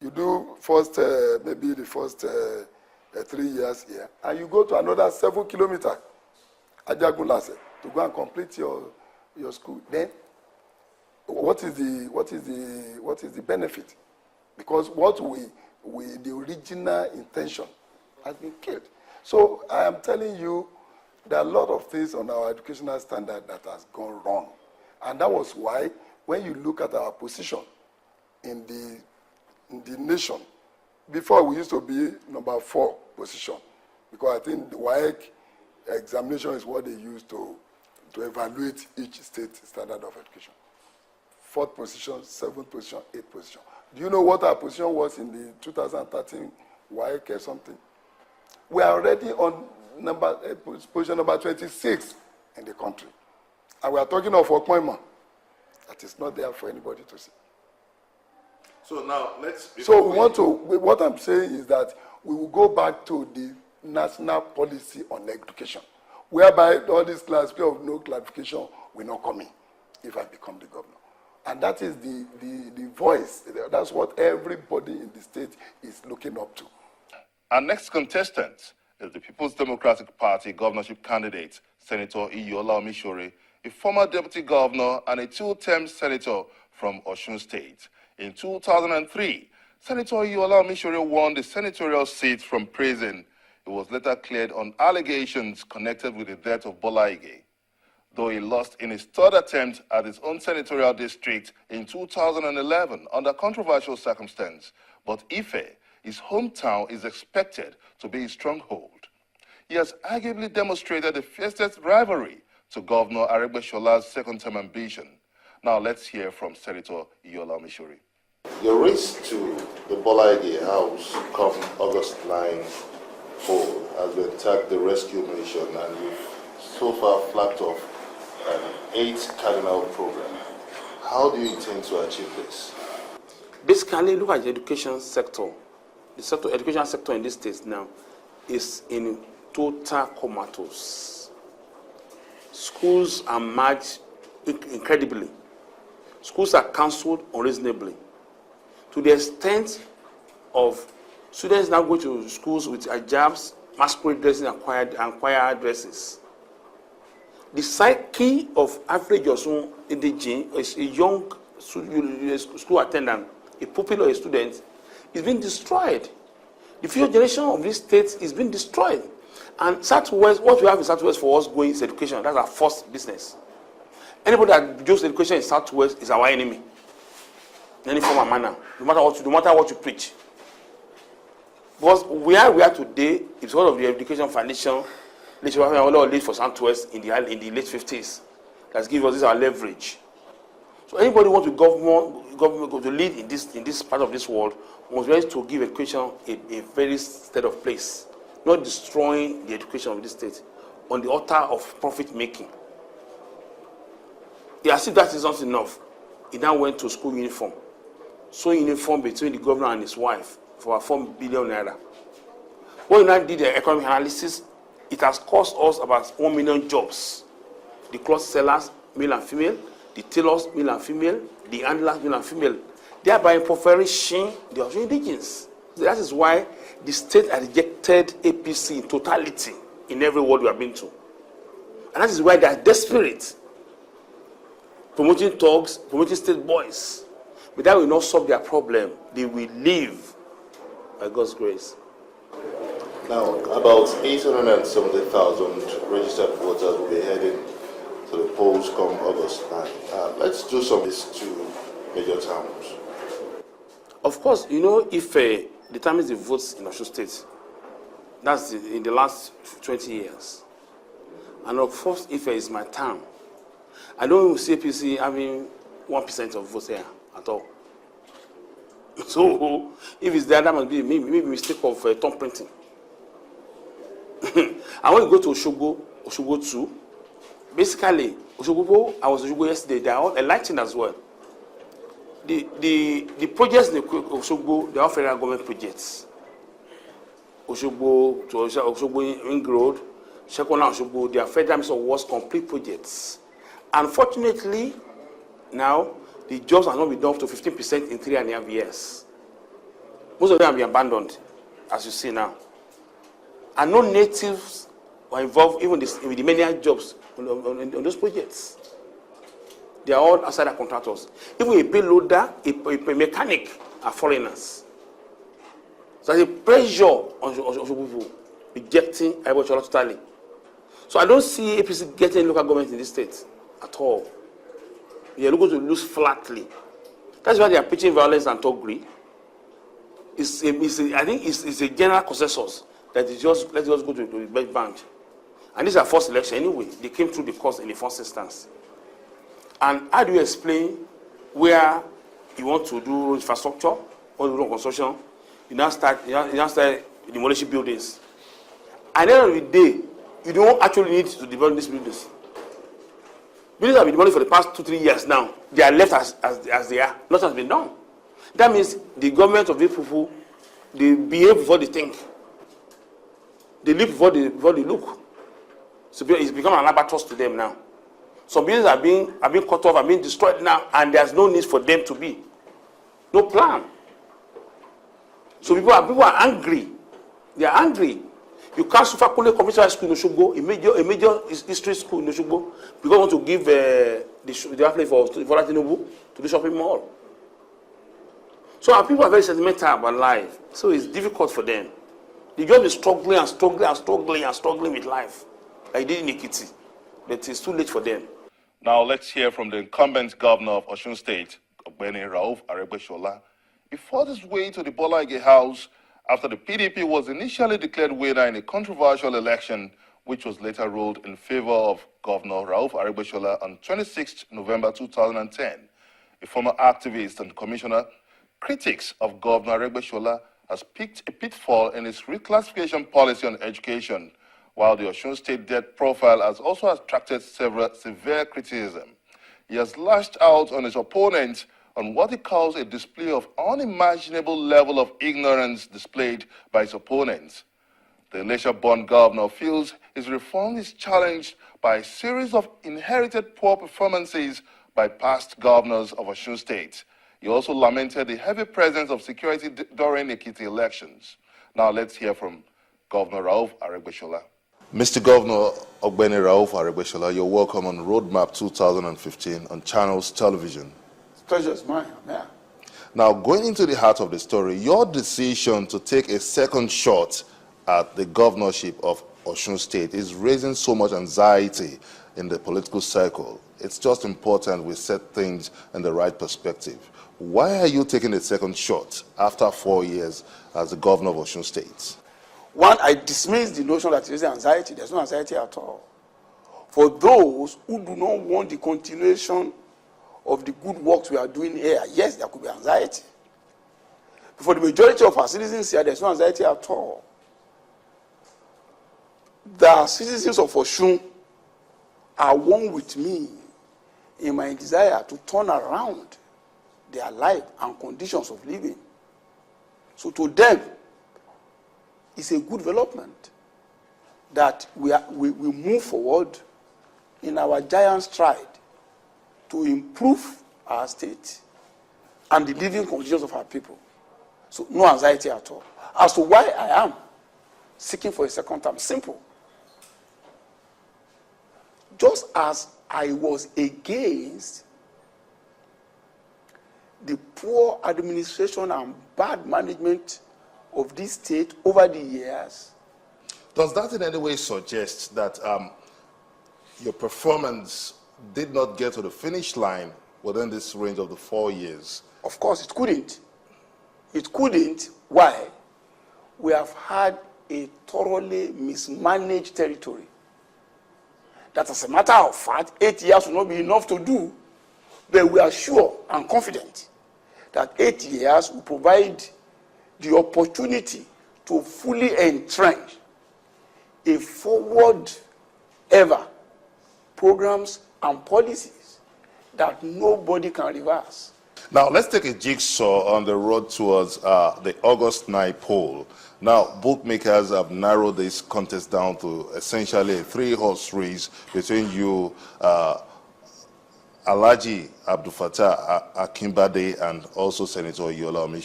You do first, maybe the first 3 years here, and you go to another 7 kilometers, Ajagunlase, to go and complete your school. Then, what is the benefit? Because the original intention has been killed. So I am telling you, there are a lot of things on our educational standard that has gone wrong. And that was why, when you look at our position in the nation, before we used to be number 4 position, because I think the WAEC examination is what they use to evaluate each state standard of education. 4th position, 7th position, 8th position. Do you know what our position was in the 2013 WAEC or something? We are already on position number 26 in the country. And we are talking of appointment that is not there for anybody to see. So now, what I'm saying is that we will go back to the national policy on education, whereby all this classification of no clarification will not come in if I become the governor. And that is the voice. That's what everybody in the state is looking up to. Our next contestant is the People's Democratic Party governorship candidate, Senator Iyiola Omisore, a former deputy governor and a 2-term senator from Osun State. In 2003, Senator Iyiola Omisore won the senatorial seat from prison. He was later cleared on allegations connected with the death of Bola Ige, though he lost in his 3rd attempt at his own senatorial district in 2011 under controversial circumstances. But Ife, his hometown, is expected to be his stronghold. He has arguably demonstrated the fiercest rivalry to Governor Aregbesol's 2nd-term ambition. Now let's hear from Senator Iyiola Omisore. Your race to the Bola Ige house come August 9 poll has been tagged the rescue mission, and you've so far flagged off an 8 cardinal program. How do you intend to achieve this? Basically, look at the education sector. The education sector in this state now is in total comatose. Schools are merged incredibly. Schools are cancelled unreasonably, to the extent of students now go to schools with hijabs, masquerade dresses, and choir dresses. The psyche of average Osun Indigene is a young school attendant, a pupil or a student, is being destroyed. The future generation of this state is being destroyed. And Southwest, what we have in Southwest for us going is education. That's our first business. Anybody that does education in Southwest is our enemy, in any form and manner, no matter what you preach. Because where we are today is because of the Education Foundation, which we have lead for Southwest in the late 50s. That's given us this our leverage. So anybody who wants to to lead in this part of this world must be ready to give education a very state of place, not destroying the education of this state on the altar of profit making. As if that is not enough, he now went to school uniform. So uniform between the governor and his wife for 4 billion naira. When we now did the economic analysis, it has cost us about 1 million jobs. The cloth sellers, male and female, the tailors, male and female, the handlers, male and female, thereby impoverishing the Osun indigenes. That is why the state has rejected APC in totality in every ward we have been to. And that is why they are desperate, promoting thugs, promoting state boys. But that will not solve their problem. They will leave by God's grace. Now, about 870,000 registered voters will be heading to the polls come August 9. Let's do some of these 2 major towns. Of course, if determines the votes in Osun State, that's in the last 20 years. And of course, Ife is my town. I don't see APC having 1% of votes here at all. So, if it's there, that must be maybe a mistake of thumb printing. And when you go to Oshogbo 2, basically, Oshogbo, I was Oshogbo yesterday, they are all enlightened as well. The projects in Oshogbo, they are federal government projects. Oshogbo to Oshogbo Ring Road, Shekona Oshogbo, they are federal Ministry of Works complete projects. Unfortunately, now, the jobs are not been done up to 15% in 3.5 years. Most of them have been abandoned, as you see now. And no natives were involved even with the many jobs on those projects. They are all outside contractors. Even a payloader, a mechanic are foreigners. So there's a pressure on people rejecting Iyiola totally. So I don't see APC getting local government in this state at all. They are going to lose flatly. That's why they are preaching violence and thuggery. I think it's a general consensus that let's just go to the best bench. And this is our first election anyway. They came through the course in the first instance. And how do you explain where you want to do infrastructure or road construction? You now start demolishing buildings. At the end of the day, you don't actually need to develop these buildings. Buildings have been demolished for the past 2-3 years now. They are left as they are. Nothing has been done. That means the government of these people, they behave before they think. They live before they look. So it's become an albatross to them now. Some buildings are being cut off, are being destroyed now, and there's no need for them to be. No plan. So people are angry. They are angry. You can't Sufakule Commercial School in Oshogbo, a major history school in Oshogbo, because they want to give the outlet for Tinubu to the shopping mall. So our people are very sentimental about life. So it's difficult for them. They just be struggling with life. Like they did in Ekiti. But it's too late for them. Now let's hear from the incumbent governor of Osun State, Ogbeni Rauf Aregbesola. He fought his way to the Bola Ige House after the PDP was initially declared winner in a controversial election, which was later ruled in favor of Governor Rauf Aregbesola on 26 November 2010. A former activist and commissioner, critics of Governor Aregbesola has picked a pitfall in his reclassification policy on education, while the Osun State debt profile has also attracted several severe criticism. He has lashed out on his opponent on what he calls a display of unimaginable level of ignorance displayed by his opponents. The Elisha-born governor feels his reform is challenged by a series of inherited poor performances by past governors of Osun State. He also lamented the heavy presence of security during Ekiti elections. Now let's hear from Governor Rauf Aregbesola. Mr. Governor Ogbeni Rauf Aregbesola, you're welcome on Roadmap 2015 on Channels Television. Pleasure is mine. Yeah. Now, going into the heart of the story, your decision to take a second shot at the governorship of Osun State is raising so much anxiety in the political circle. It's just important we set things in the right perspective. Why are you taking a second shot after 4 years as the governor of Osun State? One, I dismiss the notion that there is anxiety. There's no anxiety at all. For those who do not want the continuation of the good works we are doing here, yes, there could be anxiety. But for the majority of our citizens here, there's no anxiety at all. The citizens of Osun are one with me in my desire to turn around their life and conditions of living. So to them, it's a good development that we move forward in our giant stride to improve our state and the living conditions of our people. So no anxiety at all. As to why I am seeking for a second term, simple. Just as I was against the poor administration and bad management of this state over the years. Does that in any way suggest that your performance did not get to the finish line within this range of the 4 years? Of course, it couldn't. It couldn't. Why? We have had a thoroughly mismanaged territory. That, as a matter of fact, 8 years will not be enough to do, but we are sure and confident that 8 years will provide the opportunity to fully entrench a forward ever programs and policies that nobody can reverse. Now, let's take a jigsaw on the road towards the August 9 poll. Now, bookmakers have narrowed this contest down to essentially a 3-horse race between you, Alhaji Abdul Fattah Akinbade, and also Senator Iyiola Omisore.